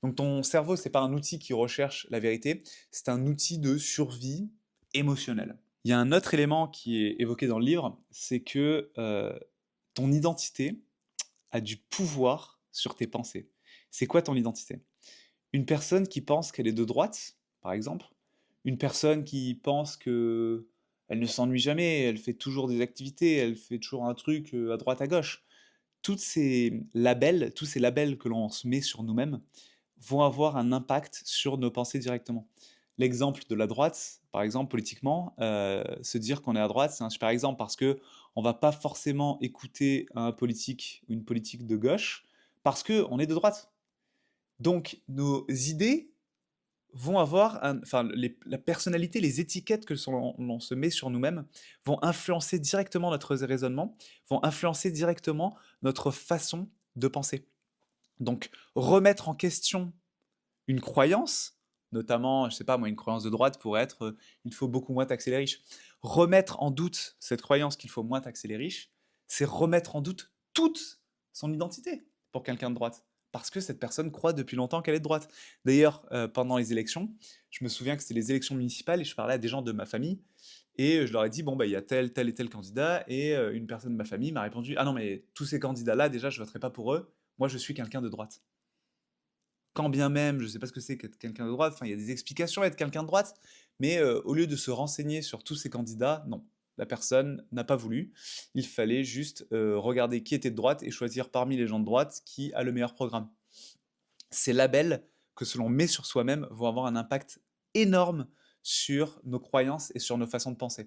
Donc ton cerveau, c'est pas un outil qui recherche la vérité, c'est un outil de survie émotionnelle. Il y a un autre élément qui est évoqué dans le livre, c'est que ton identité a du pouvoir sur tes pensées. C'est quoi ton identité? Une personne qui pense qu'elle est de droite, par exemple, une personne qui pense que elle ne s'ennuie jamais, elle fait toujours des activités, elle fait toujours un truc à droite à gauche. Tous ces labels que l'on se met sur nous-mêmes vont avoir un impact sur nos pensées directement. L'exemple de la droite, par exemple, politiquement, se dire qu'on est à droite, c'est un super exemple parce que on va pas forcément écouter un politique ou une politique de gauche parce que on est de droite. Donc nos idées vont avoir enfin la personnalité, les étiquettes que l'on se met sur nous-mêmes vont influencer directement notre raisonnement, vont influencer directement notre façon de penser. Donc remettre en question une croyance, notamment, je sais pas moi, une croyance de droite pourrait être il faut beaucoup moins taxer les riches. Remettre en doute cette croyance qu'il faut moins taxer les riches, c'est remettre en doute toute son identité pour quelqu'un de droite. Parce que cette personne croit depuis longtemps qu'elle est de droite. D'ailleurs, pendant les élections, je me souviens que c'était les élections municipales et je parlais à des gens de ma famille et je leur ai dit, bon, bah, il y a tel, tel et tel candidat et une personne de ma famille m'a répondu, ah non, mais tous ces candidats-là, déjà, je voterai pas pour eux. Moi, je suis quelqu'un de droite. Quand bien même, je ne sais pas ce que c'est qu'être quelqu'un de droite, enfin, il y a des explications à être quelqu'un de droite, mais au lieu de se renseigner sur tous ces candidats, non, la personne n'a pas voulu. Il fallait juste regarder qui était de droite et choisir parmi les gens de droite qui a le meilleur programme. Ces labels que l'on met sur soi-même vont avoir un impact énorme sur nos croyances et sur nos façons de penser.